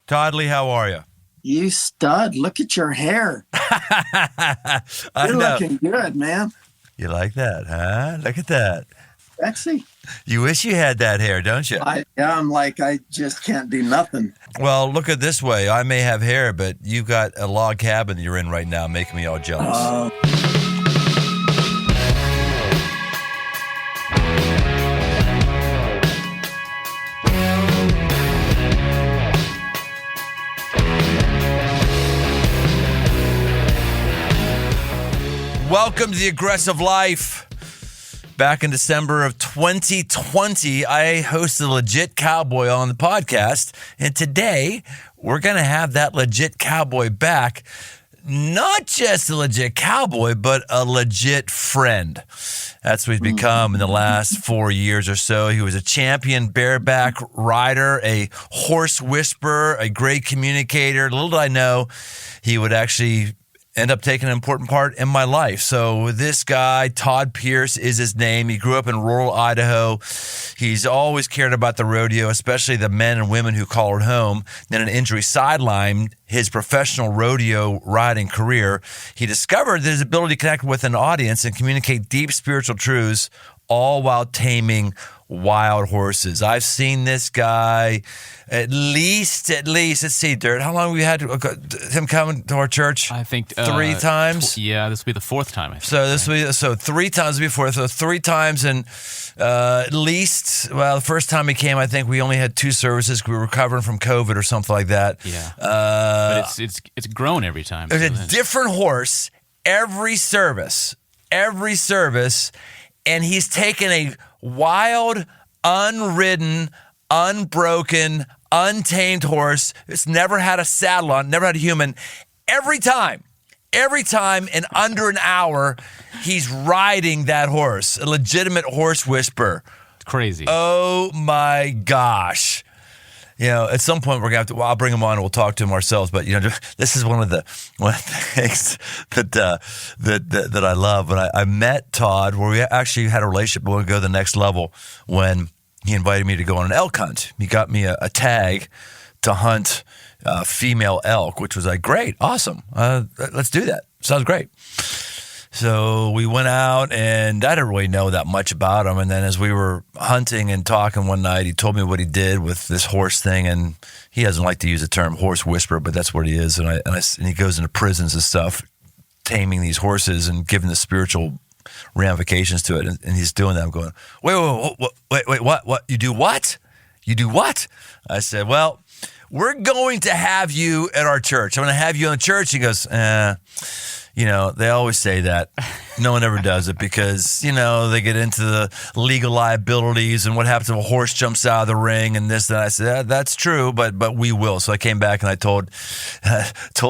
Toddley, how are you? You stud. Look at your hair. You're looking good, man. You like that, huh? Look at that. Sexy. You wish you had that hair, don't you? I'm like, I just can't do nothing. Well, look at it this way. I may have hair, but you got a log cabin you're in right now making me all jealous. Welcome to The Aggressive Life. Back in December of 2020, I hosted Legit Cowboy on the podcast, and today we're going to have that legit cowboy back. Not just a legit cowboy, but a legit friend. That's what he's become in the last 4 years or so. He was a champion bareback rider, a horse whisperer, a great communicator. Little did I know he would actually end up taking an important part in my life. So this guy, Todd Pierce is his name. He grew up in rural Idaho. He's always cared about the rodeo, especially the men and women who call it home. Then an injury sidelined his professional rodeo riding career. He discovered that his ability to connect with an audience and communicate deep spiritual truths, all while taming wild horses. I've seen this guy at least, let's see, Dirt, how long have we had him coming to our church? I think 3 times. This will be the 4th time, I think. So 3 times before. So 3 times, and at least, the first time he came, I think we only had 2 services because we were recovering from COVID or something like that. Yeah. But it's grown every time. There's a different horse every service, and he's taken a wild, unridden, unbroken, untamed horse. It's never had a saddle on, never had a human. Every time, in under an hour, he's riding that horse, a legitimate horse whisperer. It's crazy. Oh my gosh. You know, at some point we're gonna have to. I'll bring him on and we'll talk to him ourselves. But you know, this is one of the things that I love. When I met Todd, where we actually had a relationship, but we'll go to the next level when he invited me to go on an elk hunt. He got me a tag to hunt female elk, which was like great, awesome. Let's do that. Sounds great. So we went out, and I didn't really know that much about him. And then as we were hunting and talking one night, he told me what he did with this horse thing. And he doesn't like to use the term horse whisperer, but that's what he is. And he goes into prisons and stuff, taming these horses and giving the spiritual ramifications to it. And he's doing that. I'm going, wait, what? You do what? You do what? I said, well, we're going to have you at our church. I'm going to have you in the church. He goes, you know, they always say that. No one ever does it because, you know, they get into the legal liabilities and what happens if a horse jumps out of the ring and this and that. I said, that's true, but we will. So I came back and I told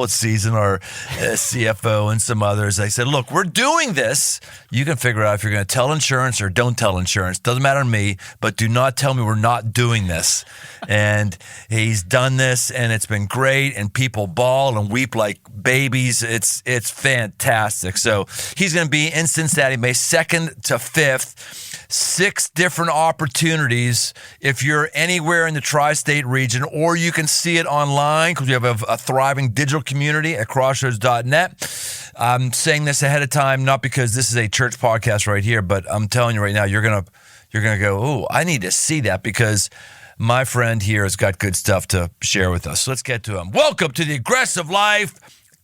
Season, our CFO, and some others, I said, look, we're doing this. You can figure out if you're going to tell insurance or don't tell insurance. Doesn't matter to me, but do not tell me we're not doing this. And he's done this, and it's been great, and people bawl and weep like babies. It's fantastic. So he's going to be in Cincinnati May 2nd to 5th. 6 different opportunities if you're anywhere in the tri-state region, or you can see it online because we have a thriving digital community at crossroads.net. I'm saying this ahead of time, not because this is a church podcast right here, but I'm telling you right now, you're gonna go, oh, I need to see that because my friend here has got good stuff to share with us. So let's get to him. Welcome to The Aggressive Life,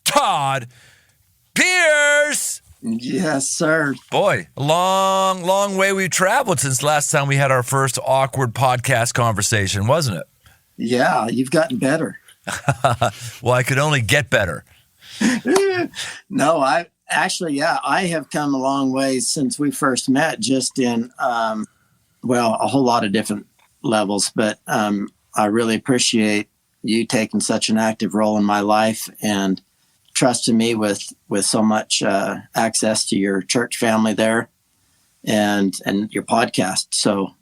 Todd Pierce. Yes, sir. Boy, long way we've traveled since last time we had our first awkward podcast conversation, wasn't it? Yeah, you've gotten better. Well, I could only get better. No, I have come a long way since we first met, just in, a whole lot of different levels. But I really appreciate you taking such an active role in my life and trusting me with so much access to your church family there and your podcast. So,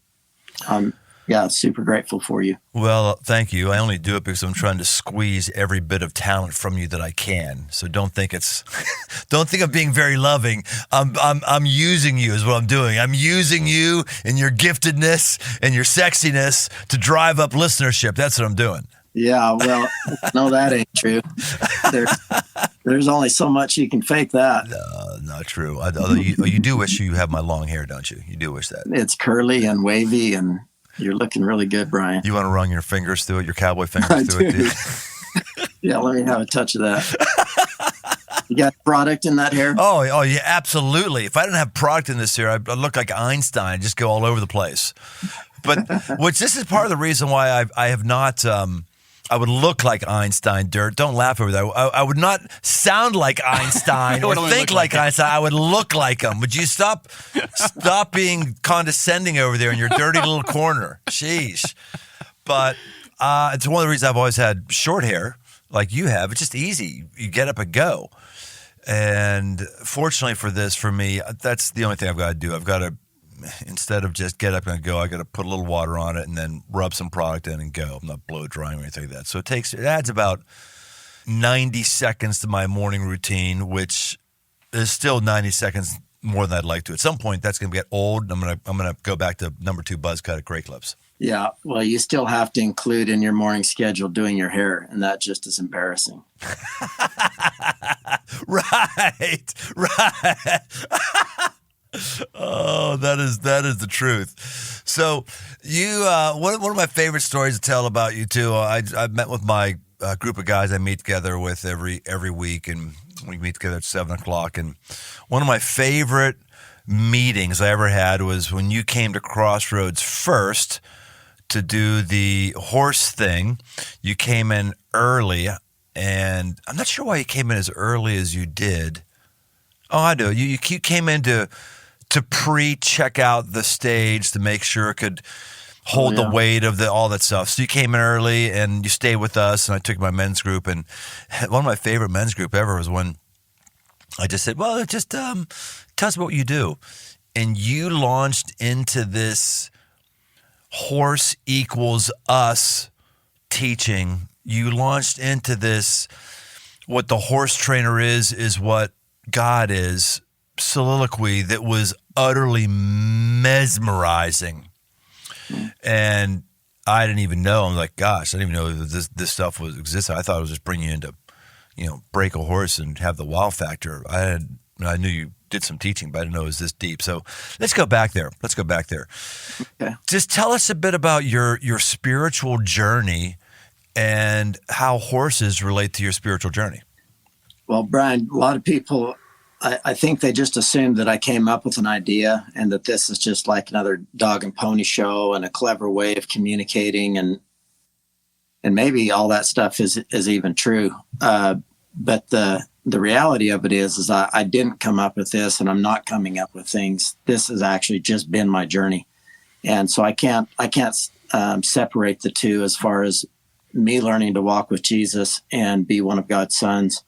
super grateful for you. Well, thank you. I only do it because I'm trying to squeeze every bit of talent from you that I can. So don't think I'm being very loving. I'm using you is what I'm doing. I'm using you and your giftedness and your sexiness to drive up listenership. That's what I'm doing. Yeah, well, no, that ain't true. There's there's only so much you can fake that. Not true. Although you do wish you have my long hair, don't you? You do wish that. It's curly and wavy, and you're looking really good, Brian. You want to run your fingers through it, your cowboy I fingers through it, do. dude? Yeah, let me have a touch of that. You got product in that hair? Oh, yeah, absolutely. If I didn't have product in this hair, I'd look like Einstein, just go all over the place. But this is part of the reason why I have not. I would look like Einstein, Dirt. Don't laugh over that. I would not sound like Einstein or think like Einstein. I would look like him. Would you stop being condescending over there in your dirty little corner? Sheesh. But it's one of the reasons I've always had short hair like you have. It's just easy. You get up and go. And fortunately for me, that's the only thing I've got to do. I've got to, instead of just get up and go, I got to put a little water on it and then rub some product in and go. I'm not blow drying or anything like that. So it adds about 90 seconds to my morning routine, which is still 90 seconds more than I'd like to. At some point, that's going to get old. I'm gonna go back to number 2 buzz cut at Great Clips. Yeah, well, you still have to include in your morning schedule doing your hair, and that just is embarrassing. Right. Oh, that is the truth. So you, one of my favorite stories to tell about you too. I met with my group of guys I meet together with every week, and we meet together at 7:00. And one of my favorite meetings I ever had was when you came to Crossroads first to do the horse thing. You came in early, and I'm not sure why you came in as early as you did. Oh, I do. You came in to pre-check out the stage to make sure it could hold the weight of all that stuff. So you came in early and you stayed with us, and I took my men's group. And one of my favorite men's group ever was when I just said, well, just tell us what you do. And you launched into this horse equals us teaching. You launched into this, what the horse trainer is what God is, soliloquy that was utterly mesmerizing. And I didn't even know. I'm like, gosh, I didn't even know that this stuff was existed. I thought it was just bringing you into, break a horse and have the wow factor. I knew you did some teaching, but I didn't know it was this deep. So let's go back there. Okay. Just tell us a bit about your spiritual journey and how horses relate to your spiritual journey. Well, Brian, a lot of people, I think they just assumed that I came up with an idea and that this is just like another dog and pony show and a clever way of communicating, and maybe all that stuff is even true. But the reality of it is I didn't come up with this, and I'm not coming up with things. This has actually just been my journey, and so I can't separate the two as far as me learning to walk with Jesus and be one of God's sons,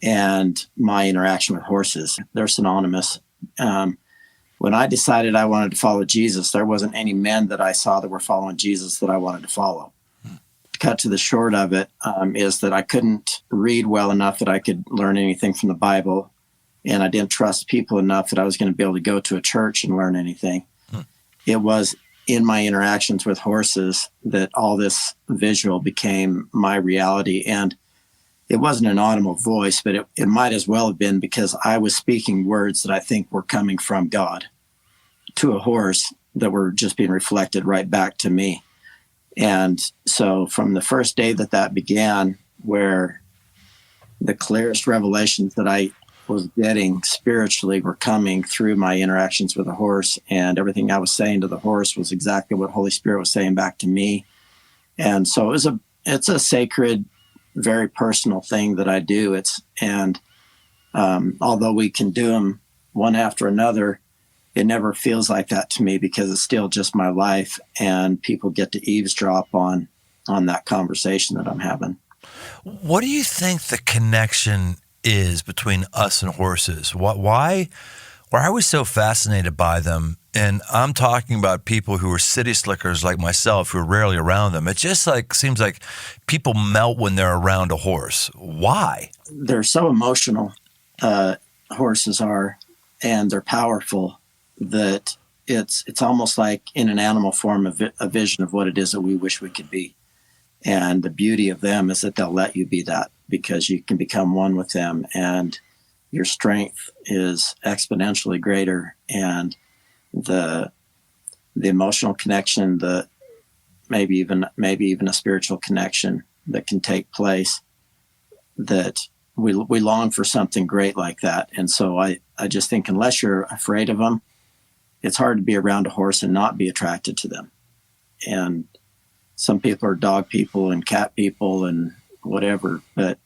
and my interaction with horses. They're synonymous. When I decided I wanted to follow Jesus, there wasn't any men that I saw that were following Jesus that I wanted to follow. To cut to the short of it, is that I couldn't read well enough that I could learn anything from the Bible, and I didn't trust people enough that I was going to be able to go to a church and learn anything. It was in my interactions with horses that all this visual became my reality. And it wasn't an audible voice, but it might as well have been, because I was speaking words that I think were coming from God to a horse that were just being reflected right back to me. And so from the first day that began, where the clearest revelations that I was getting spiritually were coming through my interactions with a horse, and everything I was saying to the horse was exactly what Holy Spirit was saying back to me. And so it's a sacred, very personal thing that I do. Although we can do them one after another, it never feels like that to me, because it's still just my life, and people get to eavesdrop on that conversation that I'm having. What do you think the connection is between us and horses? Why are we so fascinated by them? And I'm talking about people who are city slickers like myself, who are rarely around them. It just seems like people melt when they're around a horse. Why? They're so emotional, horses are, and they're powerful, that it's almost like in an animal form a vision of what it is that we wish we could be. And the beauty of them is that they'll let you be that, because you can become one with them, and your strength is exponentially greater, and the emotional connection, the maybe even a spiritual connection that can take place, that we long for something great like that. And so I just think, unless you're afraid of them, it's hard to be around a horse and not be attracted to them. And some people are dog people and cat people and whatever, but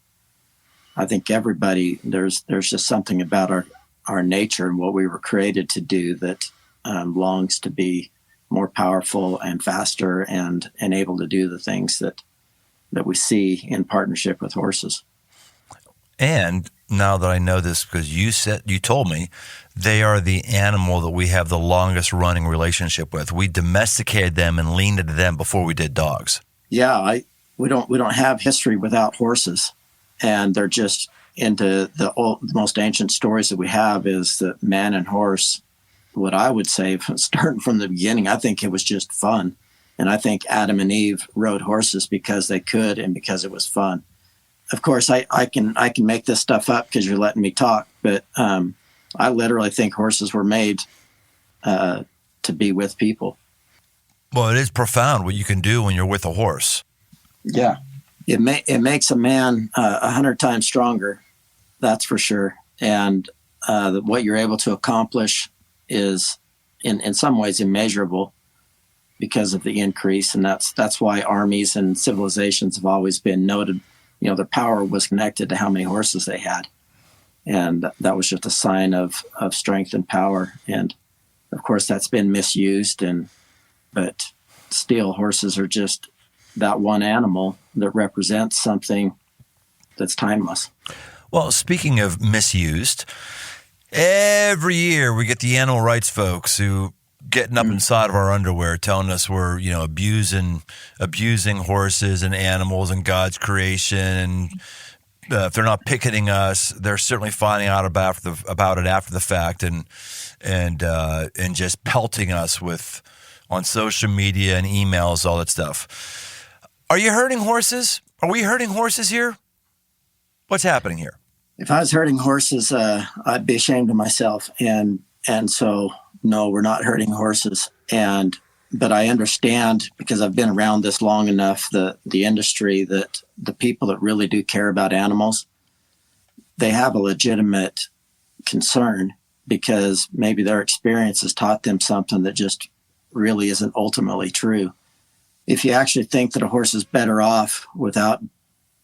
I think everybody, there's just something about our nature and what we were created to do that longs to be more powerful and faster and able to do the things that we see in partnership with horses. And now that I know this, because you told me, they are the animal that we have the longest running relationship with. We domesticated them and leaned into them before we did dogs. Yeah, we don't have history without horses, and they're just into the most ancient stories that we have is that man and horse. What I would say, starting from the beginning, I think it was just fun, and I think Adam and Eve rode horses because they could and because it was fun. Of course, I can make this stuff up because you're letting me talk, but I literally think horses were made to be with people. Well, it is profound what you can do when you're with a horse. Yeah, it makes a man 100 times stronger, that's for sure. And what you're able to accomplish is, in some ways, immeasurable because of the increase, and that's why armies and civilizations have always been noted. You know, their power was connected to how many horses they had. And that was just a sign of strength and power. And of course, that's been misused. But still, horses are just that one animal that represents something that's timeless. Well, speaking of misused, every year we get the animal rights folks who getting up inside of our underwear telling us we're, abusing horses and animals and God's creation. And if they're not picketing us, they're certainly finding out about it after the fact and just pelting us with on social media and emails, all that stuff. Are you hurting horses? Are we hurting horses here? What's happening here? If I was hurting horses, I'd be ashamed of myself. And so, no, we're not hurting horses. But I understand, because I've been around this long enough, the industry, that the people that really do care about animals, they have a legitimate concern because maybe their experience has taught them something that just really isn't ultimately true. If you actually think that a horse is better off without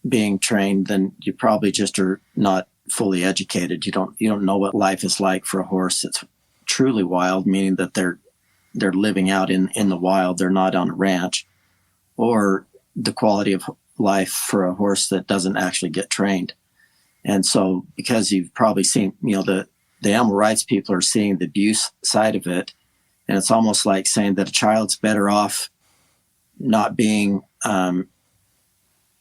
being trained, then you probably just are not fully educated. You don't know what life is like for a horse that's truly wild, meaning that they're living out in the wild. They're not on a ranch, or the quality of life for a horse that doesn't actually get trained. And so, because you've probably seen, the animal rights people are seeing the abuse side of it. And it's almost like saying that a child's better off not being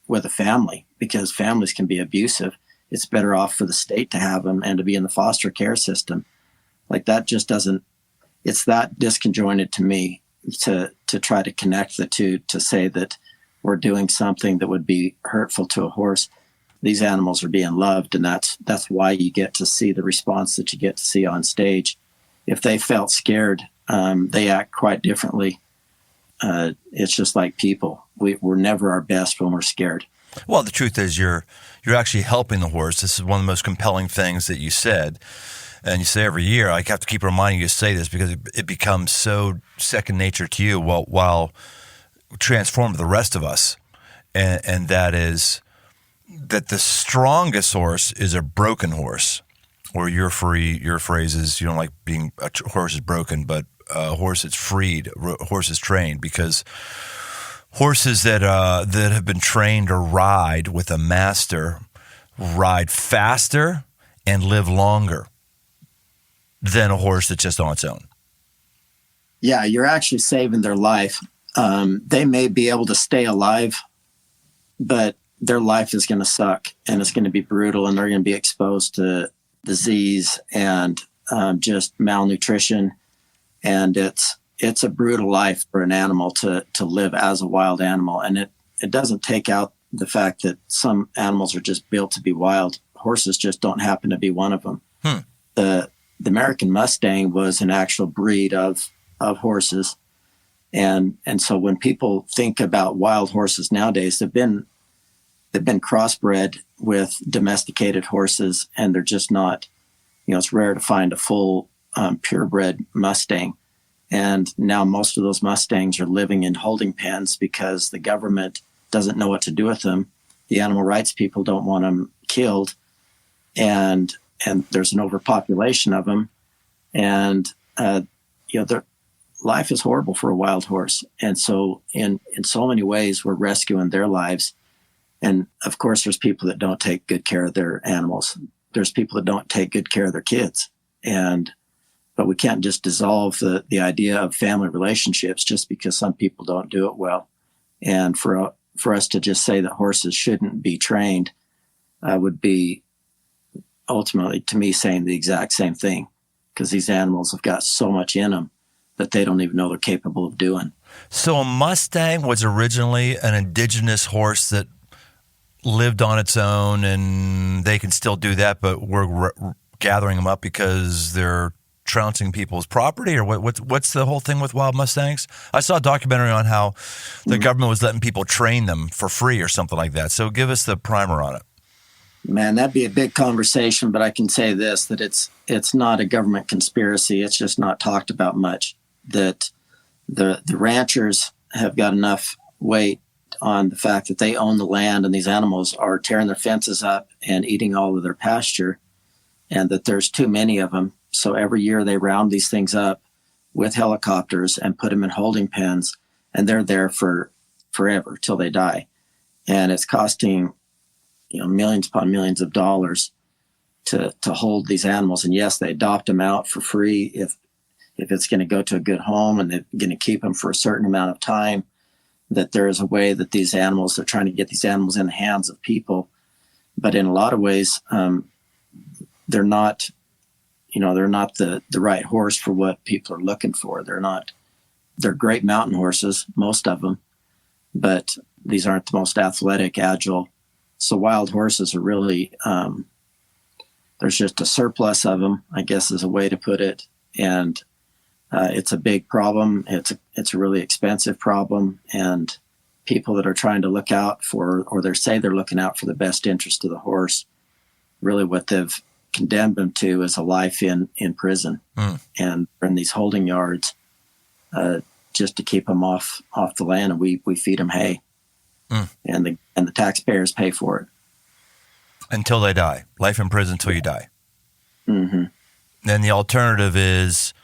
with a family, because families can be abusive. It's better off for the state to have them and to be in the foster care system. Like, that just doesn't, it's that disconjointed to me to try to connect the two, to say that we're doing something that would be hurtful to a horse. These animals are being loved, and that's why you get to see the response that you get to see on stage. If they felt scared, they act quite differently. It's just like people. We're never our best when we're scared. Well, the truth is you're actually helping the horse. This is one of the most compelling things that you said. And you say every year, I have to keep reminding you to say this because it becomes so second nature to you while transform the rest of us. And that is that the strongest horse is a broken horse. Or your phrase is, you don't like being a horse is broken, but a horse is freed, a horse is trained, because horses that have been trained to ride with a master ride faster and live longer than a horse that's just on its own. Yeah, you're actually saving their life. They may be able to stay alive, but their life is going to suck, and it's going to be brutal, and they're going to be exposed to disease and just malnutrition. And it's a brutal life for an animal to live as a wild animal. And it doesn't take out the fact that some animals are just built to be wild. Horses just don't happen to be one of them. The American Mustang was an actual breed of horses. And so when people think about wild horses nowadays, they've been crossbred with domesticated horses, and they're just not, it's rare to find a full purebred Mustang. And now most of those Mustangs are living in holding pens because the government doesn't know what to do with them. The animal rights people don't want them killed. And there's an overpopulation of them. And, their life is horrible for a wild horse. And so in so many ways, we're rescuing their lives. And of course, there's people that don't take good care of their animals. There's people that don't take good care of their kids. But we can't just dissolve the idea of family relationships just because some people don't do it well. And for us to just say that horses shouldn't be trained would be ultimately, to me, saying the exact same thing, because these animals have got so much in them that they don't even know they're capable of doing. So a Mustang was originally an indigenous horse that lived on its own, and they can still do that, but we're gathering them up because they're trouncing people's property, or what's the whole thing with wild Mustangs? I saw a documentary on how the government was letting people train them for free or something like that. So give us the primer on it. Man, that'd be a big conversation, but I can say this, that it's not a government conspiracy. It's just not talked about much. That the ranchers have got enough weight on the fact that they own the land, and these animals are tearing their fences up and eating all of their pasture, and that there's too many of them. So every year they round these things up with helicopters and put them in holding pens, and they're there for forever till they die. And it's costing, millions upon millions of dollars to hold these animals. And yes, they adopt them out for free if it's going to go to a good home and they're going to keep them for a certain amount of time, that there is a way that these animals, they're trying to get these animals in the hands of people. But in a lot of ways, they're not the right horse for what people are looking for. They're great mountain horses, most of them, but these aren't the most athletic, agile. So wild horses are really, there's just a surplus of them, I guess is a way to put it. And it's a big problem. It's a really expensive problem. And people that are trying to look out for, or they say they're looking out for the best interest of the horse, really what they've condemned them to is a life in prison and in these holding yards just to keep them off the land. And we feed them hay. And the taxpayers pay for it. Until they die. Life in prison until you die. Mm-hmm. Then the alternative is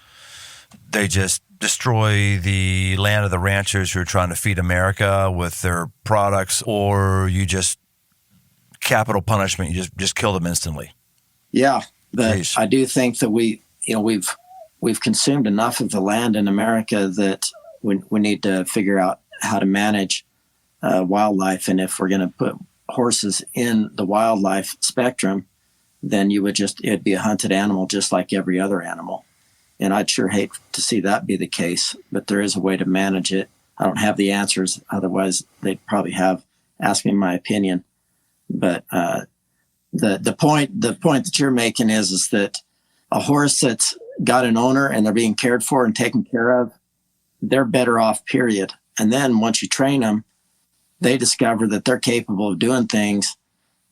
they just destroy the land of the ranchers who are trying to feed America with their products, or you just capital punishment, you just kill them instantly. Yeah, but Jeez. I do think that we've consumed enough of the land in America that we need to figure out how to manage wildlife. And if we're going to put horses in the wildlife spectrum, then it'd be a hunted animal just like every other animal. And I'd sure hate to see that be the case, but there is a way to manage it. I don't have the answers. Otherwise, they'd probably have asked me my opinion. But the point that you're making is that a horse that's got an owner and they're being cared for and taken care of, they're better off, period. And then once you train them, they discover that they're capable of doing things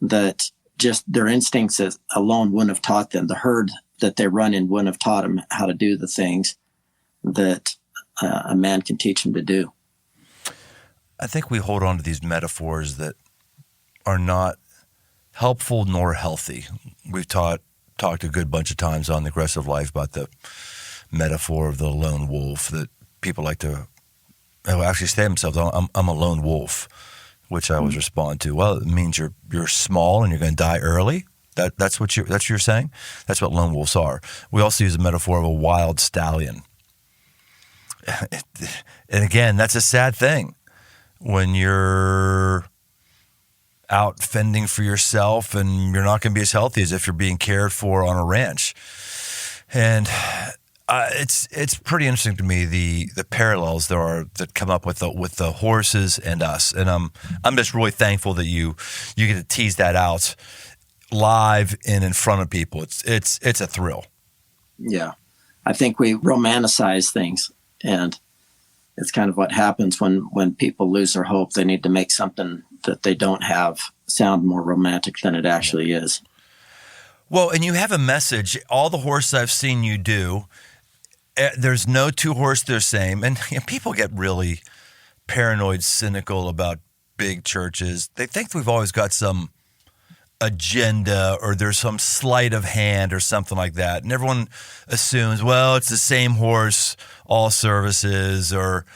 that just their instincts alone wouldn't have taught them. The herd that they run in wouldn't have taught them how to do the things that a man can teach them to do. I think we hold on to these metaphors that are not helpful nor healthy. We've talked a good bunch of times on The Aggressive Life about the metaphor of the lone wolf, that people like to actually say to themselves, I'm a lone wolf, which I always respond to. Well, it means you're small and you're going to die early. That's what you're saying? That's what lone wolves are. We also use the metaphor of a wild stallion. And again, that's a sad thing when you're out fending for yourself and you're not going to be as healthy as if you're being cared for on a ranch. And It's pretty interesting to me the parallels there are that come up with the horses and us, and I'm just really thankful that you get to tease that out live and in front of people. It's a thrill. Yeah, I think we romanticize things, and it's kind of what happens when people lose their hope. They need to make something that they don't have sound more romantic than it actually is. Well, and you have a message. All the horses I've seen you do, there's no two horses the same. And people get really paranoid, cynical about big churches. They think we've always got some agenda or there's some sleight of hand or something like that. And everyone assumes, well, it's the same horse, all services, or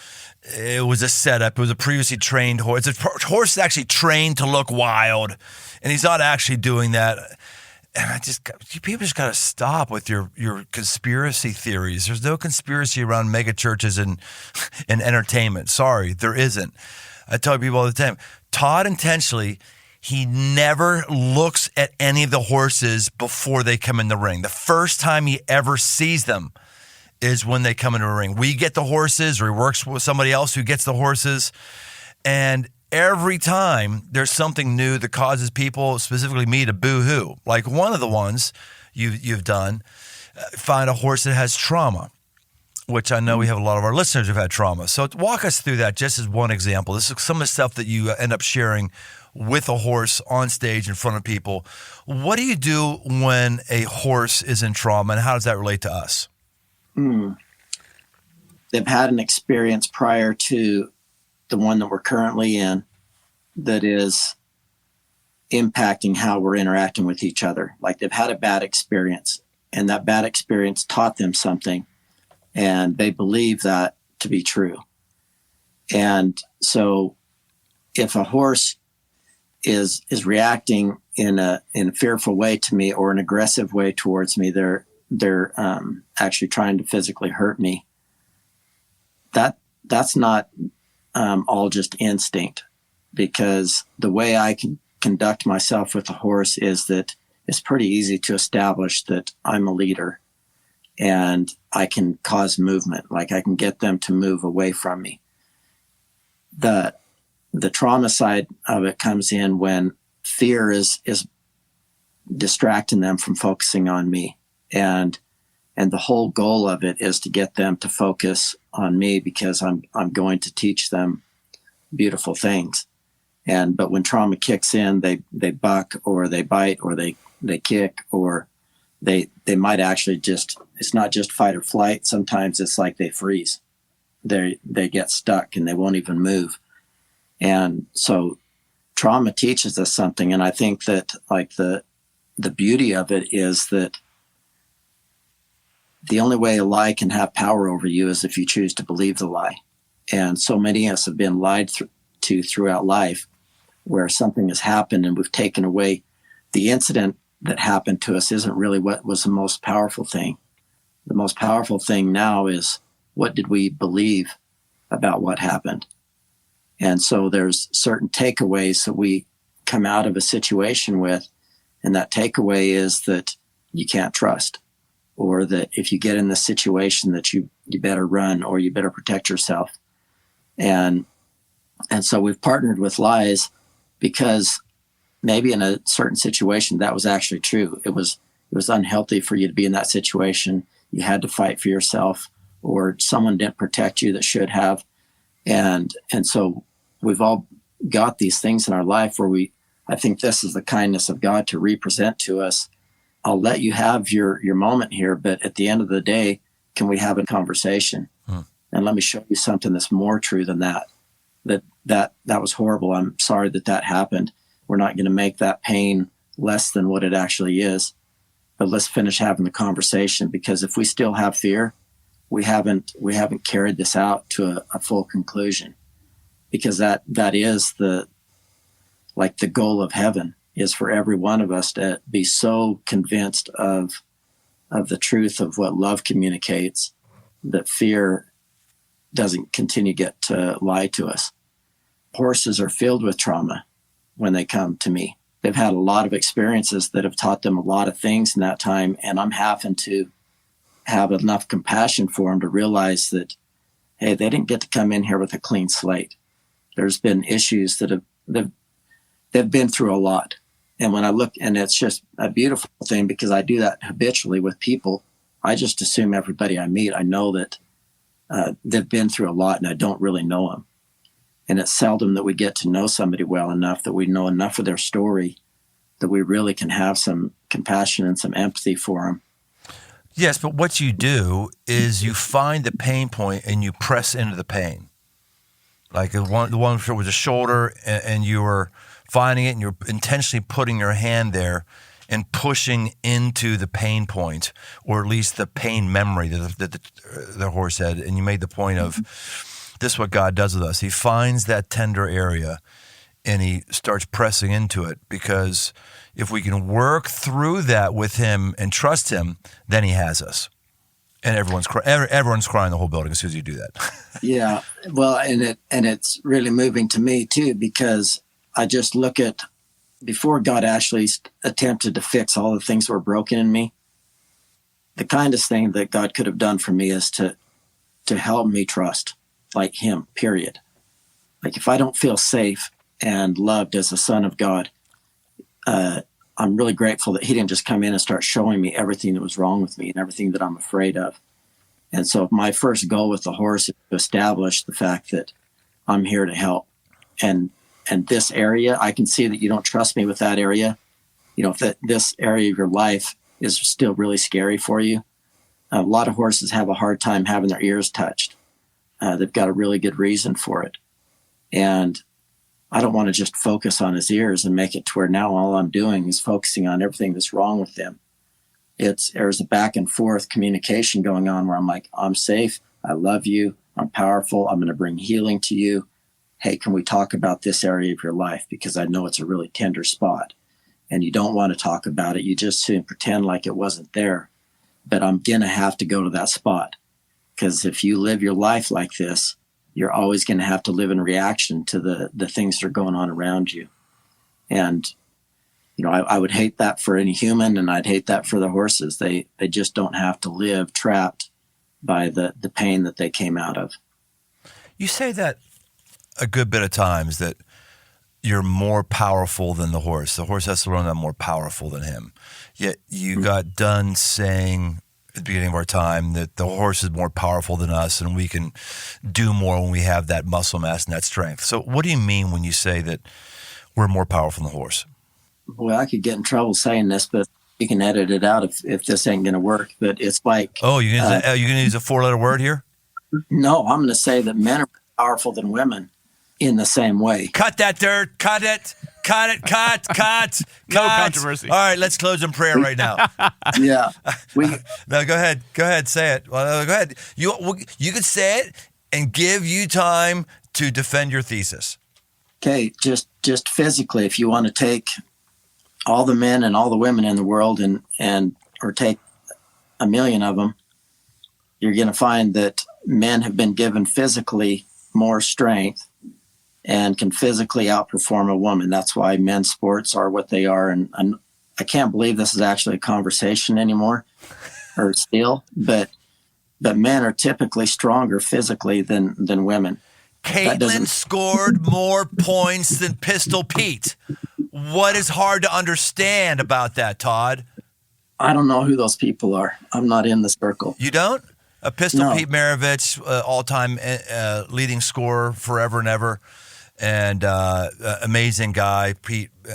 it was a setup. It was a previously trained horse. It's a horse that's actually trained to look wild, and he's not actually doing that. And people just got to stop with your conspiracy theories. There's no conspiracy around mega churches and entertainment. Sorry, there isn't. I tell people all the time, Todd intentionally, he never looks at any of the horses before they come in the ring. The first time he ever sees them is when they come into a ring. We get the horses, or he works with somebody else who gets the horses, and every time there's something new that causes people, specifically me, to boo-hoo. Like one of the ones you've done, find a horse that has trauma, which I know we have a lot of our listeners who've had trauma. So walk us through that just as one example. This is some of the stuff that you end up sharing with a horse on stage in front of people. What do you do when a horse is in trauma, and how does that relate to us? They've had an experience prior to the one that we're currently in that is impacting how we're interacting with each other. Like they've had a bad experience, and that bad experience taught them something, and they believe that to be true. And so if a horse is reacting in a fearful way to me or an aggressive way towards me, they're actually trying to physically hurt me. That's not all just instinct, because the way I can conduct myself with a horse is that it's pretty easy to establish that I'm a leader and I can cause movement. Like I can get them to move away from me. The trauma side of it comes in when fear is distracting them from focusing on me. And the whole goal of it is to get them to focus on me, because I'm going to teach them beautiful things. But when trauma kicks in, they buck or they bite or they kick, or they might actually it's not just fight or flight. Sometimes it's like they freeze. They get stuck and they won't even move. And so trauma teaches us something. And I think that like the beauty of it is that the only way a lie can have power over you is if you choose to believe the lie. And so many of us have been lied to throughout life, where something has happened and we've taken away. The incident that happened to us isn't really what was the most powerful thing. The most powerful thing now is, what did we believe about what happened? And so there's certain takeaways that we come out of a situation with, and that takeaway is that you can't trust, or that if you get in this situation that you better run, or you better protect yourself. And so we've partnered with lies because maybe in a certain situation that was actually true. It was unhealthy for you to be in that situation. You had to fight for yourself, or someone didn't protect you that should have. And so we've all got these things in our life where I think this is the kindness of God to represent to us. I'll let you have your moment here, but at the end of the day, can we have a conversation? And let me show you something that's more true than that. That was horrible. I'm sorry that happened. We're not going to make that pain less than what it actually is, but let's finish having the conversation, because if we still have fear, we haven't carried this out to a full conclusion, because that is the goal of heaven, is for every one of us to be so convinced of the truth of what love communicates that fear doesn't continue to get to lie to us. Horses are filled with trauma when they come to me. They've had a lot of experiences that have taught them a lot of things in that time, and I'm having to have enough compassion for them to realize that, hey, they didn't get to come in here with a clean slate. There's been issues that they've been through a lot. And when I look, and it's just a beautiful thing because I do that habitually with people. I just assume everybody I meet, I know that they've been through a lot and I don't really know them. And it's seldom that we get to know somebody well enough that we know enough of their story that we really can have some compassion and some empathy for them. Yes, but what you do is you find the pain point and you press into the pain. Like the one with the shoulder, and you were finding it and you're intentionally putting your hand there and pushing into the pain point, or at least the pain memory that the horse had. And you made the point of, this is what God does with us. He finds that tender area and he starts pressing into it, because if we can work through that with him and trust him, then he has us. And everyone's crying the whole building as soon as you do that. Yeah. Well, and it's really moving to me too, because I just look at, before God actually attempted to fix all the things that were broken in me, the kindest thing that God could have done for me is to help me trust like him, period. Like if I don't feel safe and loved as a son of God, I'm really grateful that he didn't just come in and start showing me everything that was wrong with me and everything that I'm afraid of. And so my first goal with the horse is to establish the fact that I'm here to help. And this area, I can see that you don't trust me with that area. You know, if this area of your life is still really scary for you. A lot of horses have a hard time having their ears touched. They've got a really good reason for it. And I don't want to just focus on his ears and make it to where now all I'm doing is focusing on everything that's wrong with them. There's a back and forth communication going on where I'm like, I'm safe. I love you. I'm powerful. I'm going to bring healing to you. Hey, can we talk about this area of your life? Because I know it's a really tender spot and you don't want to talk about it. You just pretend like it wasn't there. But I'm going to have to go to that spot, because if you live your life like this, you're always going to have to live in reaction to the things that are going on around you. And, you know, I would hate that for any human, and I'd hate that for the horses. They just don't have to live trapped by the pain that they came out of. You say that a good bit of times, that you're more powerful than the horse. The horse has to learn that I'm more powerful than him. Yet you got done saying at the beginning of our time that the horse is more powerful than us and we can do more when we have that muscle mass and that strength. So what do you mean when you say that we're more powerful than the horse? Well, I could get in trouble saying this, but you can edit it out if this ain't going to work. But it's like... Oh, you're going to use a 4-letter word here? No, I'm going to say that men are more powerful than women in the same way. Cut that dirt. Cut it. Cut. No controversy. All right, let's close in prayer right now. Yeah. No, go ahead. Say it. Well, go ahead. You can say it and give you time to defend your thesis. Okay, just physically, if you want to take all the men and all the women in the world or take 1 million of them, you're going to find that men have been given physically more strength and can physically outperform a woman. That's why men's sports are what they are. And I can't believe this is actually a conversation anymore, or still, but men are typically stronger physically than women. Caitlin scored more points than Pistol Pete. What is hard to understand about that, Todd? I don't know who those people are. I'm not in the circle. You don't? Pistol No. Pete Maravich, all-time leading scorer forever and ever, and amazing guy,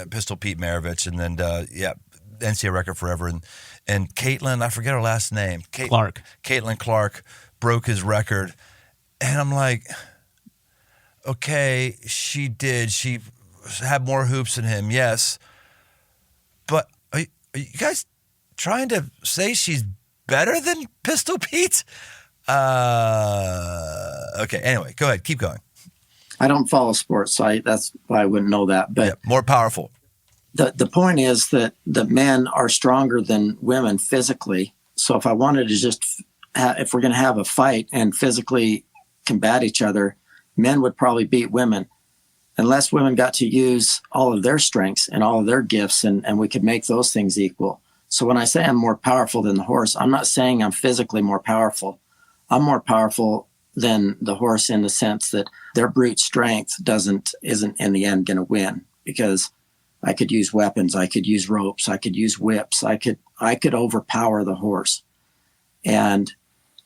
Pistol Pete Maravich, and then NCAA record forever. And Caitlin, I forget her last name. Clark. Caitlin Clark broke his record, and I'm like, okay, she did. She had more hoops than him, yes, but are you guys trying to say she's better than Pistol Pete? Okay, anyway, go ahead. Keep going. I don't follow sports, so that's why I wouldn't know that. But more powerful. The point is that the men are stronger than women physically. So if I wanted to if we're going to have a fight and physically combat each other, men would probably beat women. Unless women got to use all of their strengths and all of their gifts, and we could make those things equal. So when I say I'm more powerful than the horse, I'm not saying I'm physically more powerful. I'm more powerful than the horse in the sense that their brute strength isn't in the end going to win, because I could use weapons, I could use ropes, I could use whips, I could overpower the horse. And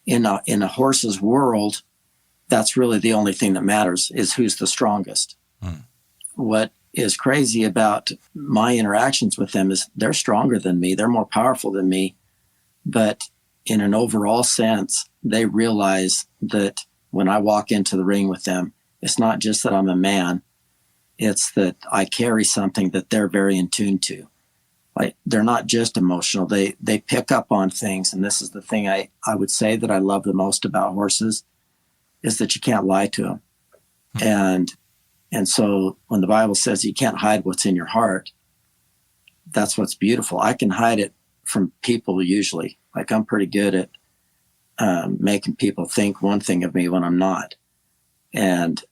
in a horse's world, that's really the only thing that matters, is who's the strongest. What is crazy about my interactions with them is they're stronger than me, they're more powerful than me, but in an overall sense, they realize that when I walk into the ring with them, it's not just that I'm a man, it's that I carry something that they're very in tune to. Like, they're not just emotional, they pick up on things. And this is the thing I would say that I love the most about horses, is that you can't lie to them. And so when the Bible says you can't hide what's in your heart, that's what's beautiful. I can hide it from people usually. Like, I'm pretty good at making people think one thing of me when I'm not. And,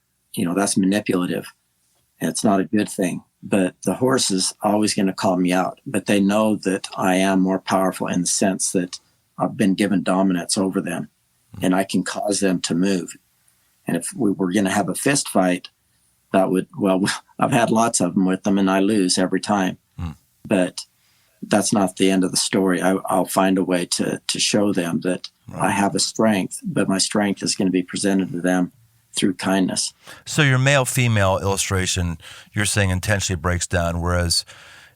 that's manipulative. And it's not a good thing. But the horse is always going to call me out. But they know that I am more powerful in the sense that I've been given dominance over them, and I can cause them to move. And if we were going to have a fist fight, I've had lots of them with them, and I lose every time. But that's not the end of the story. I'll find a way to show them that I have a strength, but my strength is going to be presented to them through kindness. So your male-female illustration, you're saying intentionally breaks down, whereas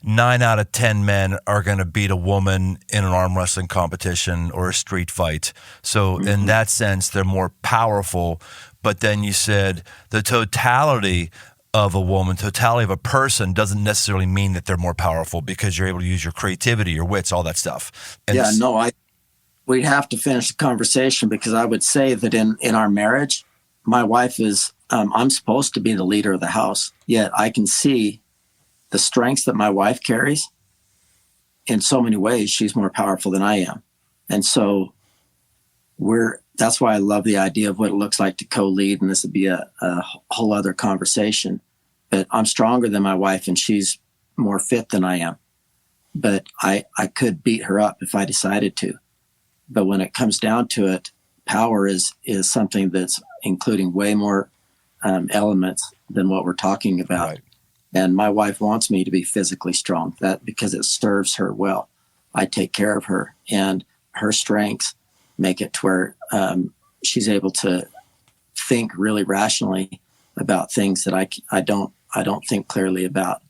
9 out of 10 men are going to beat a woman in an arm wrestling competition or a street fight. So in that sense, they're more powerful. But then you said the totality of a woman, totality of a person doesn't necessarily mean that they're more powerful, because you're able to use your creativity, your wits, all that stuff. And we'd have to finish the conversation, because I would say that in our marriage, my wife is, I'm supposed to be the leader of the house, yet I can see the strengths that my wife carries. In so many ways, she's more powerful than I am. And so that's why I love the idea of what it looks like to co-lead. And this would be a whole other conversation, but I'm stronger than my wife, and she's more fit than I am. But I could beat her up if I decided to. But when it comes down to it, power is something that's including way more elements than what we're talking about. Right. And my wife wants me to be physically strong, because it serves her well. I take care of her, and her strengths make it to where she's able to think really rationally about things that I don't think clearly about.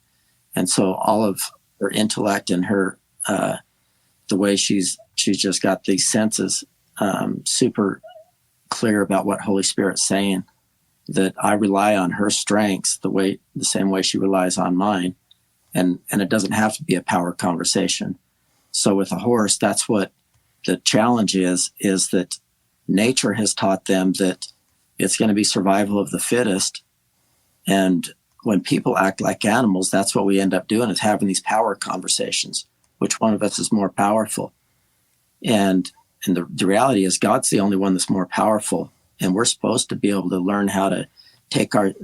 And so all of her intellect and her the way she's just got these senses super clear about what Holy Spirit's saying, that I rely on her strengths the same way she relies on mine. And it doesn't have to be a power conversation. So with a horse, that's what the challenge is that nature has taught them that it's going to be survival of the fittest. And when people act like animals, that's what we end up doing, is having these power conversations. Which one of us is more powerful? And the reality is, God's the only one that's more powerful. And we're supposed to be able to learn how to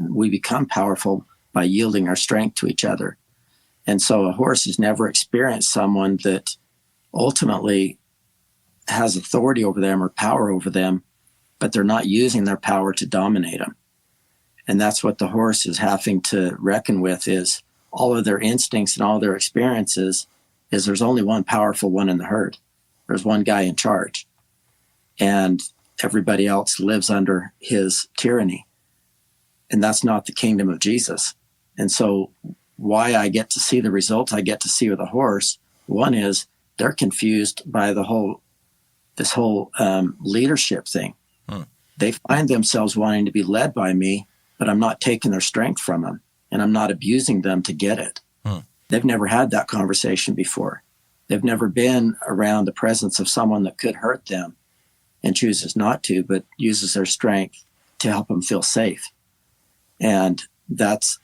we become powerful by yielding our strength to each other. And so a horse has never experienced someone that ultimately has authority over them or power over them, but they're not using their power to dominate them. And that's what the horse is having to reckon with, is all of their instincts and all their experiences, is there's only one powerful one in the herd. There's one guy in charge, and everybody else lives under his tyranny. And that's not the kingdom of Jesus. And so why I get to see the results I get to see with a horse, one is they're confused by this whole leadership thing. They find themselves wanting to be led by me, but I'm not taking their strength from them, and I'm not abusing them to get it. They've never had that conversation before. They've never been around the presence of someone that could hurt them and chooses not to, but uses their strength to help them feel safe. And that's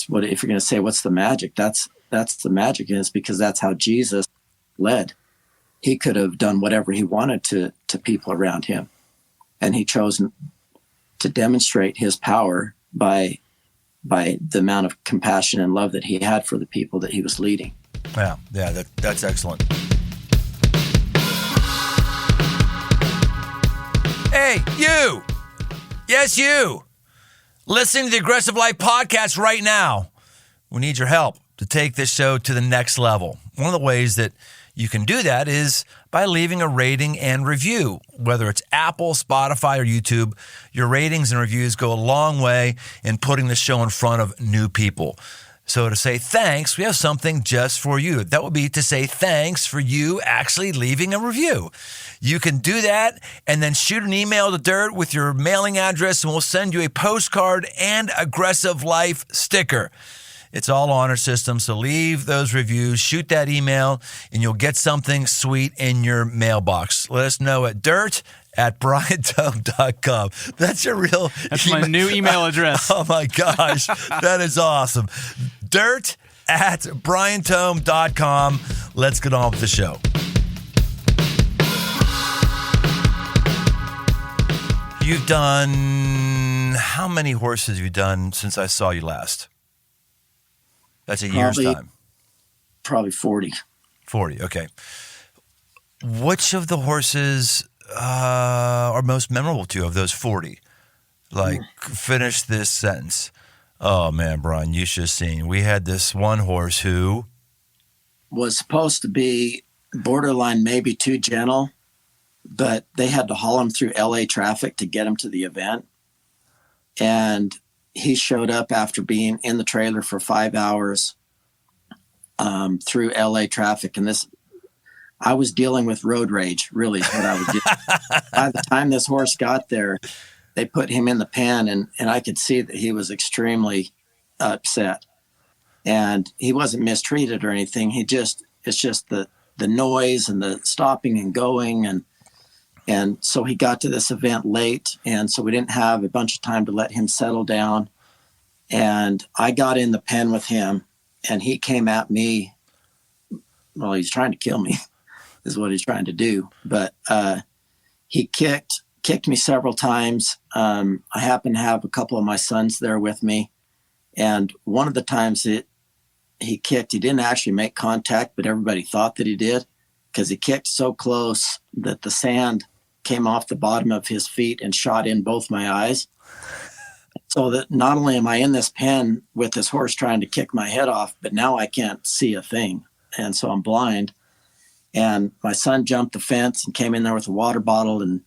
what, if you're going to say, what's the magic? That's the magic, is because that's how Jesus led. He could have done whatever he wanted to people around him. And he chose to demonstrate his power by the amount of compassion and love that he had for the people that he was leading. Yeah, that's excellent. Hey, you! Yes, you! Listening to the Aggressive Life podcast right now. We need your help to take this show to the next level. One of the ways that you can do that is by leaving a rating and review, whether it's Apple, Spotify, or YouTube. Your ratings and reviews go a long way in putting the show in front of new people. So to say thanks, we have something just for you. That would be to say thanks for you actually leaving a review. You can do that and then shoot an email to Dirt with your mailing address, and we'll send you a postcard and Aggressive Life sticker. It's all on our system, so leave those reviews, shoot that email, and you'll get something sweet in your mailbox. Let us know at dirt@briantome.com. That's your real That's my new email address. Oh, my gosh. That is awesome. dirt@briantome.com. Let's get on with the show. You've done, how many horses have you done since I saw you last? That's a year's time. Probably 40. 40, okay. Which of the horses are most memorable to you of those 40? Like, finish this sentence. Oh, man, Brian, you should have seen. We had this one horse who was supposed to be borderline maybe too gentle, but they had to haul him through LA traffic to get him to the event. And he showed up after being in the trailer for 5 hours through LA traffic. And I was dealing with road rage, really, is what I was doing. By the time this horse got there, they put him in the pen, and I could see that he was extremely upset. And he wasn't mistreated or anything. It's just the noise and the stopping and going. And so he got to this event late, and so we didn't have a bunch of time to let him settle down. And I got in the pen with him, and he came at me. Well, he's trying to kill me, is what he's trying to do. But he kicked me several times. I happened to have a couple of my sons there with me, and one of the times he kicked, he didn't actually make contact, but everybody thought that he did, because he kicked so close that the sand came off the bottom of his feet and shot in both my eyes. So that not only am I in this pen with this horse trying to kick my head off, but now I can't see a thing. And so I'm blind. And my son jumped the fence and came in there with a water bottle, and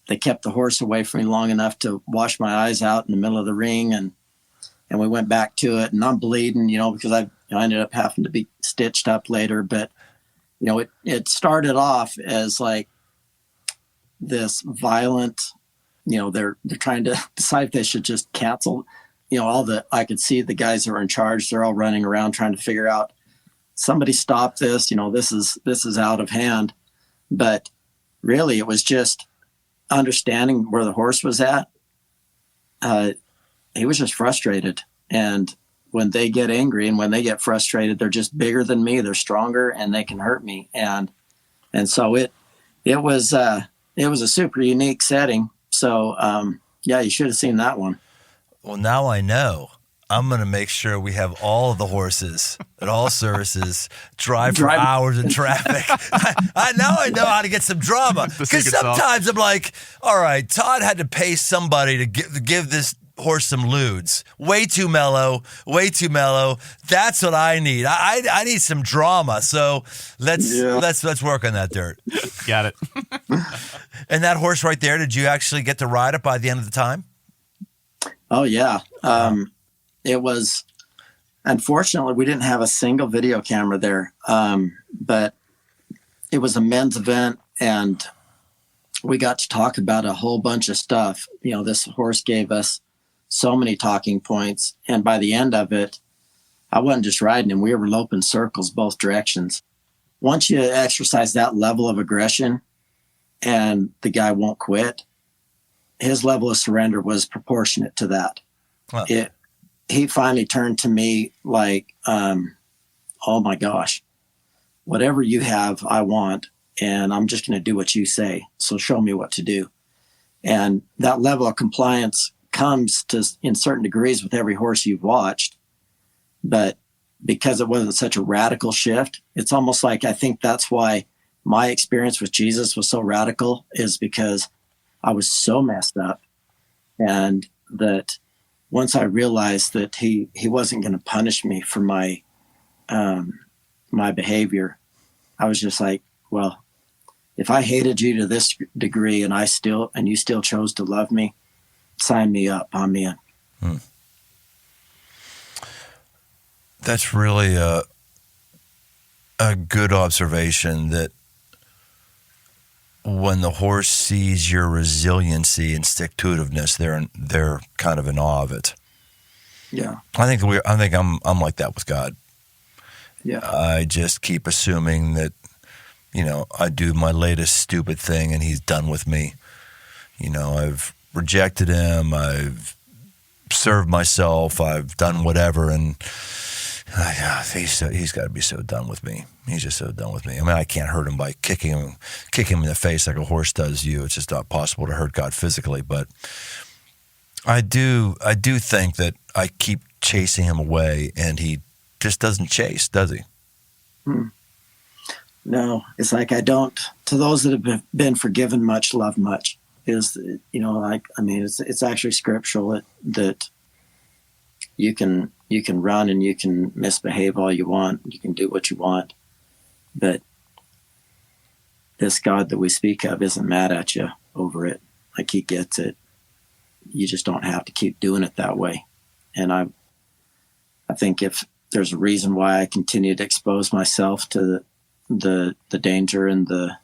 they kept the horse away from me long enough to wash my eyes out in the middle of the ring. And we went back to it, and I'm bleeding, because I ended up having to be stitched up later. But, it started off as like this violent, they're trying to decide if they should just cancel, I could see the guys that were in charge, they're all running around trying to figure out, somebody stop this, this is out of hand. But really it was just understanding where the horse was at. He was just frustrated. And when they get angry and when they get frustrated, they're just bigger than me. They're stronger and they can hurt me. And so it was a super unique setting. So, you should have seen that one. Well, now I know. I'm going to make sure we have all of the horses at all services drive for hours in traffic. Now I know how to get some drama. Because sometimes I'm like, all right, Todd had to pay somebody to give this horse some lewds. Way too mellow. That's what I need. I need some drama. So let's work on that, Dirt. Got it. And that horse right there, did you actually get to ride it by the end of the time? Oh yeah. It was, unfortunately, we didn't have a single video camera there. But it was a men's event, and we got to talk about a whole bunch of stuff. This horse gave us so many talking points. And by the end of it, I wasn't just riding him. We were loping circles both directions. Once you exercise that level of aggression and the guy won't quit, his level of surrender was proportionate to that. Wow. He finally turned to me like, oh my gosh, whatever you have, I want, and I'm just going to do what you say. So show me what to do. And that level of compliance comes to in certain degrees with every horse you've watched. But because it wasn't such a radical shift. It's almost like, I think that's why my experience with Jesus was so radical, is because I was so messed up. And that once I realized that he wasn't going to punish me for my behavior, I was just like, well, if I hated you to this degree and you still chose to love me, sign me up. I'm in. That's really a good observation, that when the horse sees your resiliency and stick-to-itiveness, they're kind of in awe of it. Yeah. I think I'm like that with God. Yeah. I just keep assuming that, I do my latest stupid thing and he's done with me. I've rejected him. I've served myself. I've done whatever. And he's got to be so done with me. He's just so done with me. I mean, I can't hurt him by kicking him in the face like a horse does you. It's just not possible to hurt God physically. But I do think that I keep chasing him away, and he just doesn't chase, does he? No, it's like I don't. To those that have been forgiven much, love much. It's actually scriptural that you can run and you can misbehave all you want. You can do what you want, but this God that we speak of isn't mad at you over it. Like, he gets it. You just don't have to keep doing it that way. And I think if there's a reason why I continue to expose myself to the danger and the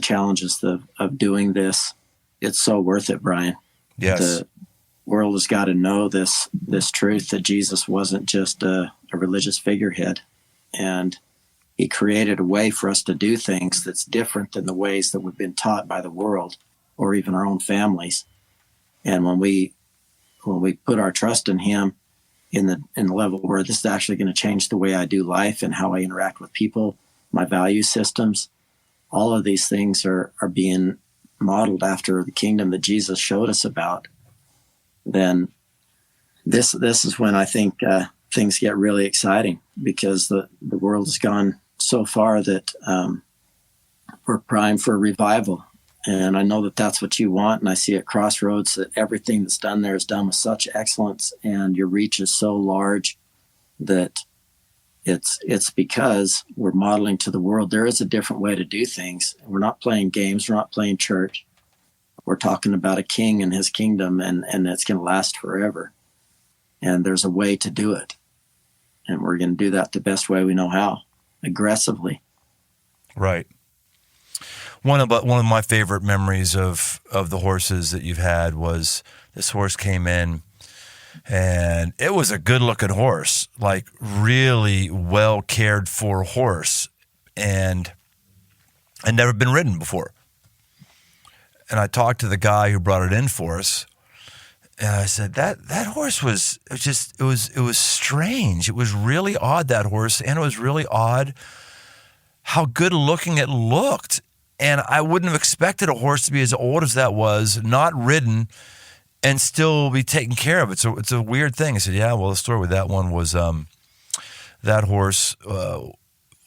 challenges of doing this, it's so worth it, Brian. Yes. The world has got to know this truth, that Jesus wasn't just a religious figurehead, and he created a way for us to do things that's different than the ways that we've been taught by the world or even our own families. And when we put our trust in him in the level where this is actually going to change the way I do life and how I interact with people, my value systems, all of these things are being modeled after the kingdom that Jesus showed us about, then this is when I think things get really exciting, because the world has gone so far that we're primed for a revival. And I know that that's what you want. And I see at Crossroads that everything that's done there is done with such excellence, and your reach is so large that it's because we're modeling to the world there is a different way to do things. We're not playing games. We're not playing church. We're talking about a king and his kingdom, and it's going to last forever. And there's a way to do it. And we're going to do that the best way we know how, aggressively. Right. One of my favorite memories of the horses that you've had was this horse came in, and it was a good-looking horse, like really well cared for horse, and had never been ridden before. And I talked to the guy who brought it in for us, and I said that horse was strange. It was really odd, that horse, and it was really odd how good looking it looked. And I wouldn't have expected a horse to be as old as that was, not ridden, and still be taken care of. It's a weird thing. I said, yeah, well, the story with that one was that horse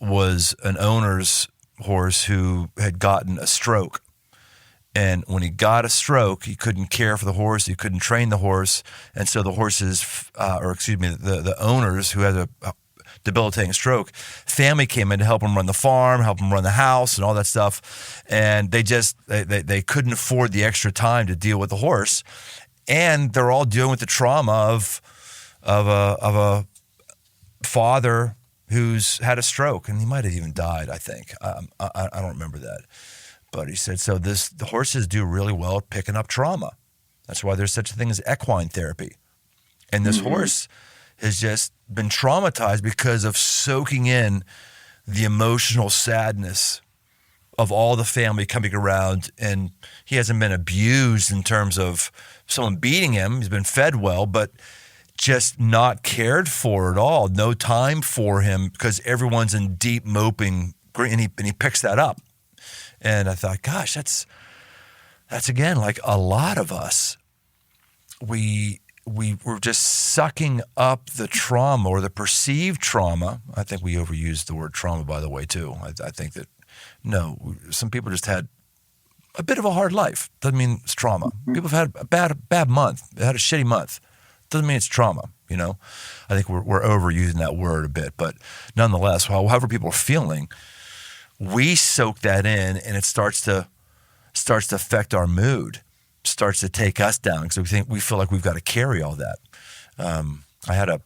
was an owner's horse who had gotten a stroke. And when he got a stroke, he couldn't care for the horse. He couldn't train the horse. And so the the owners who had a debilitating stroke, family came in to help him run the farm, help him run the house and all that stuff. And they couldn't afford the extra time to deal with the horse. And they're all dealing with the trauma of a father who's had a stroke, and he might have even died, I think. I don't remember that. But he said, so the horses do really well at picking up trauma. That's why there's such a thing as equine therapy. And this horse has just been traumatized because of soaking in the emotional sadness of all the family coming around. And he hasn't been abused in terms of someone beating him. He's been fed well, but just not cared for at all. No time for him because everyone's in deep moping, and he picks that up. And I thought, gosh, that's again, like a lot of us. We we were just sucking up the trauma or the perceived trauma. I think we overused the word trauma, by the way, too. I think that, no, some people just had a bit of a hard life. Doesn't mean it's trauma. People have had a bad month. They had a shitty month. Doesn't mean it's trauma, you know? I think we're overusing that word a bit. But nonetheless, however people are feeling, we soak that in, and it starts to affect our mood, starts to take us down because we feel like we've got to carry all that. I had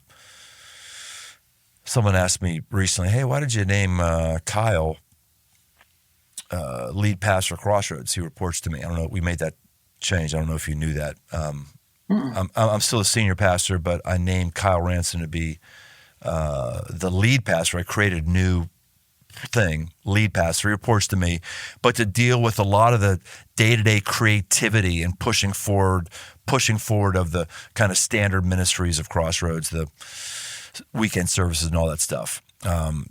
someone asked me recently, hey, why did you name Kyle lead pastor of Crossroads? He reports to me. I don't know. We made that change. I don't know if you knew that. I'm still a senior pastor, but I named Kyle Ransom to be the lead pastor. I created a new thing, lead pastor. He reports to me, but to deal with a lot of the day-to-day creativity and pushing forward of the kind of standard ministries of Crossroads, the weekend services and all that stuff.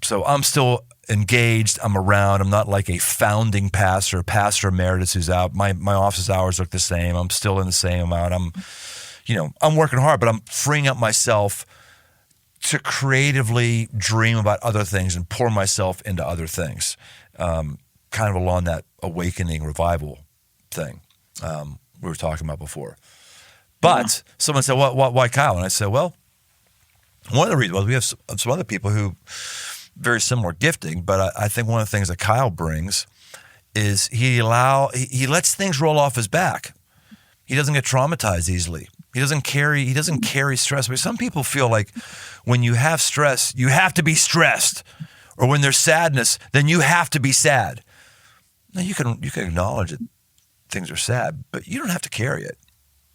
So I'm still engaged. I'm around. I'm not like a founding pastor emeritus who's out. My office hours look the same. I'm still in the same amount. I'm working hard, but I'm freeing up myself to creatively dream about other things and pour myself into other things, kind of along that awakening revival thing we were talking about before. But someone said, well, why Kyle? And I said, well, one of the reasons was we have some other people who very similar gifting, but I think one of the things that Kyle brings is he lets things roll off his back. He doesn't get traumatized easily. He doesn't carry stress. But some people feel like when you have stress, you have to be stressed, or when there's sadness, then you have to be sad. Now you can acknowledge that things are sad, but you don't have to carry it.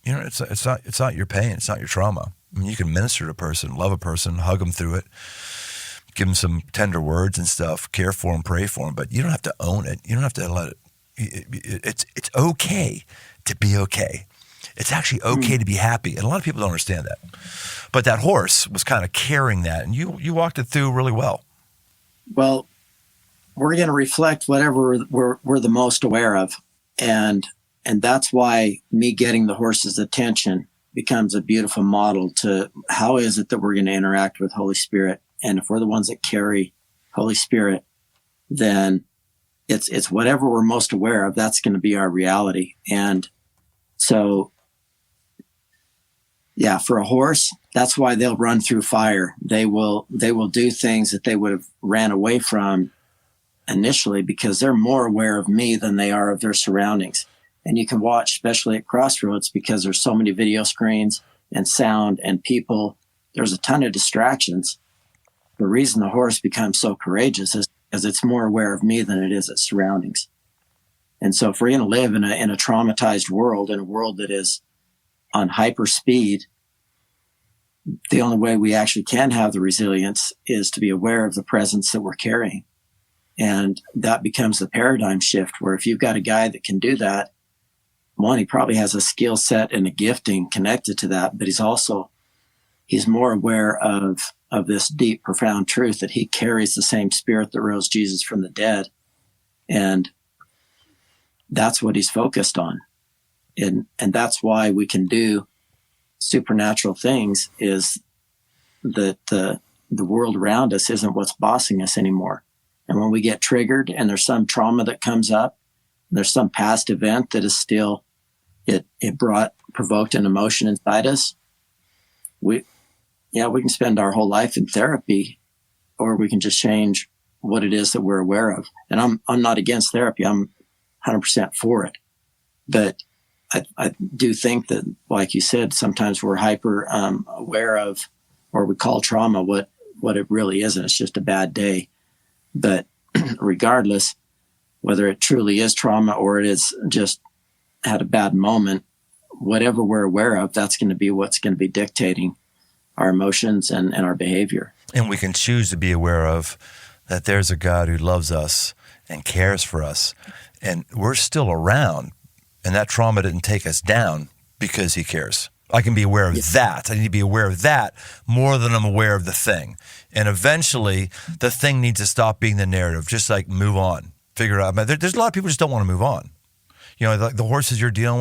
You know, it's not your pain. It's not your trauma. I mean, you can minister to a person, love a person, hug them through it, give them some tender words and stuff, care for them, pray for them, but you don't have to own it. You don't have to let it. It's okay to be okay. It's actually okay to be happy. And a lot of people don't understand that. But that horse was kind of carrying that, and you walked it through really well. Well, we're going to reflect whatever we're the most aware of. And that's why me getting the horse's attention becomes a beautiful model to how is it that we're going to interact with Holy Spirit. And if we're the ones that carry Holy Spirit, then it's whatever we're most aware of, that's going to be our reality. And so, yeah, for a horse, that's why they'll run through fire. They will do things that they would have ran away from initially because they're more aware of me than they are of their surroundings. And you can watch, especially at Crossroads, because there's so many video screens and sound and people. There's a ton of distractions. The reason the horse becomes so courageous is because it's more aware of me than it is its surroundings. And so if we're going to live in a traumatized world, in a world that is on hyper speed, the only way we actually can have the resilience is to be aware of the presence that we're carrying. And that becomes the paradigm shift, where if you've got a guy that can do that, one, he probably has a skill set and a gifting connected to that, but he's more aware of this deep, profound truth that he carries the same spirit that rose Jesus from the dead. And that's what he's focused on. And that's why we can do supernatural things, is that the world around us isn't what's bossing us anymore. And when we get triggered and there's some trauma that comes up, there's some past event that is still, it provoked an emotion inside us. We can spend our whole life in therapy, or we can just change what it is that we're aware of. And I'm not against therapy. I'm 100% for it. But I do think that, like you said, sometimes we're hyper aware of, or we call trauma what it really isn't. It's just a bad day. But regardless, whether it truly is trauma or it is just had a bad moment, whatever we're aware of, that's going to be what's going to be dictating our emotions and our behavior. And we can choose to be aware of that there's a God who loves us and cares for us, and we're still around, and that trauma didn't take us down because he cares. I can be aware of that. I need to be aware of that more than I'm aware of the thing. And eventually, the thing needs to stop being the narrative, just like move on, figure it out. There's a lot of people who just don't want to move on. You know, the horses you've dealt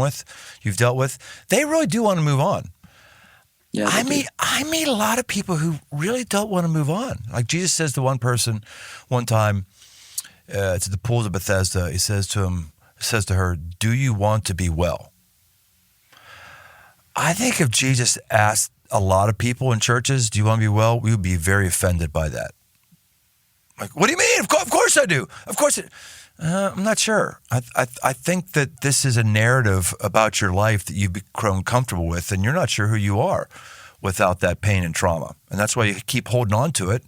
with, they really do want to move on. Yeah, I meet a lot of people who really don't want to move on. Like Jesus says to one person one time, it's at the pools of Bethesda. He says to her, "Do you want to be well?" I think if Jesus asked a lot of people in churches, "Do you want to be well?" we would be very offended by that. Like, what do you mean? Of course I do. Of course. I'm not sure. I think that this is a narrative about your life that you've grown comfortable with, and you're not sure who you are without that pain and trauma. And that's why you keep holding on to it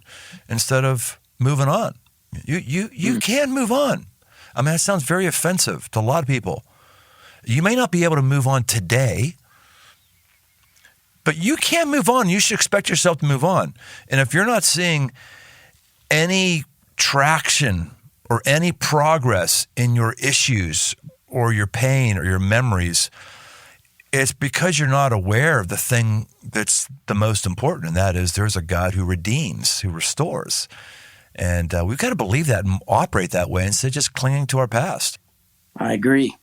instead of moving on. You can move on. I mean, that sounds very offensive to a lot of people. You may not be able to move on today, but you can move on. You should expect yourself to move on. And if you're not seeing any traction or any progress in your issues or your pain or your memories, it's because you're not aware of the thing that's the most important, and that is there's a God who redeems, who restores. And we've got to believe that and operate that way instead of just clinging to our past. I agree.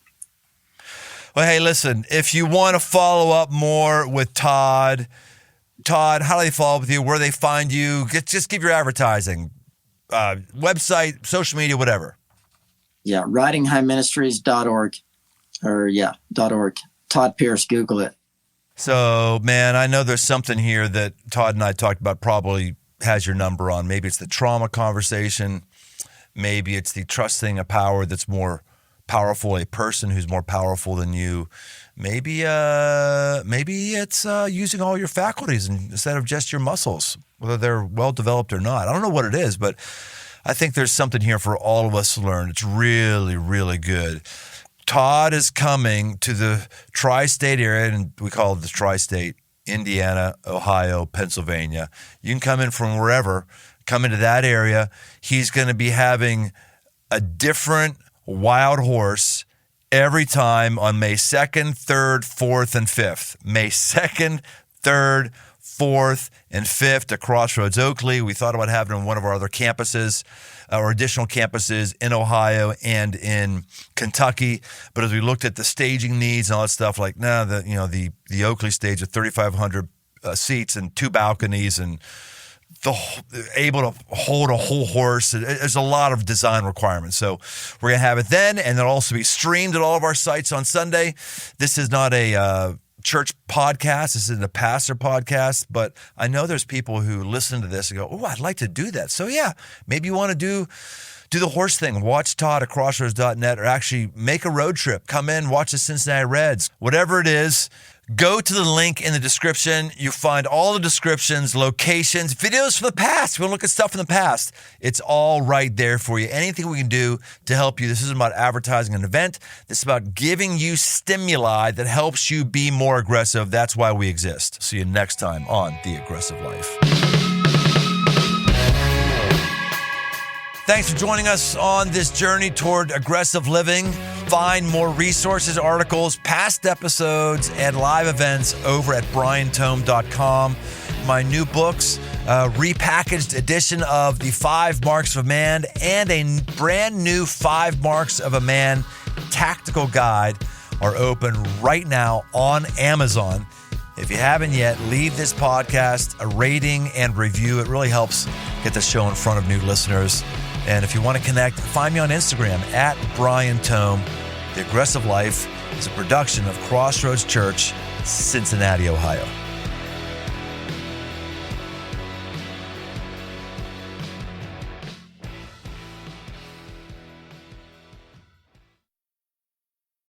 Well, hey, listen, if you want to follow up more with Todd, how do they follow up with you? Where they find you? Just give your advertising. Website, social media, whatever. Yeah, ridinghighministries.org .org. Todd Pierce, Google it. So, man, I know there's something here that Todd and I talked about probably has your number on. Maybe it's the trauma conversation. Maybe it's the trusting a power that's more powerful, a person who's more powerful than you. Maybe it's using all your faculties instead of just your muscles, whether they're well-developed or not. I don't know what it is, but I think there's something here for all of us to learn. It's really, really good. Todd is coming to the tri-state area, and we call it the tri-state, Indiana, Ohio, Pennsylvania. You can come in from wherever, come into that area. He's going to be having a different wild horse every time on May 2nd, 3rd, 4th, and 5th. May 2nd, 3rd, 4th, and 5th at Crossroads Oakley. We thought about having it on one of our other campuses or additional campuses in Ohio and in Kentucky. But as we looked at the staging needs and all that stuff, like, the Oakley stage with 3,500 seats and 2 balconies and able to hold a whole horse. There's a lot of design requirements. So we're going to have it then, and it'll also be streamed at all of our sites on Sunday. This is not a church podcast. This isn't a pastor podcast, but I know there's people who listen to this and go, "Oh, I'd like to do that." So yeah, maybe you want to do the horse thing. Watch Todd at crossroads.net, or actually make a road trip. Come in, watch the Cincinnati Reds. Whatever it is, go to the link in the description. You find all the descriptions, locations, videos from the past. We'll look at stuff from the past. It's all right there for you. Anything we can do to help you. This isn't about advertising an event. This is about giving you stimuli that helps you be more aggressive. That's why we exist. See you next time on The Aggressive Life. Thanks for joining us on this journey toward aggressive living. Find more resources, articles, past episodes, and live events over at briantome.com. My new books, repackaged edition of The 5 Marks of a Man and a brand new 5 Marks of a Man tactical guide are open right now on Amazon. If you haven't yet, leave this podcast a rating and review. It really helps get the show in front of new listeners. And if you want to connect, find me on Instagram at Brian Tome. The Aggressive Life is a production of Crossroads Church, Cincinnati, Ohio.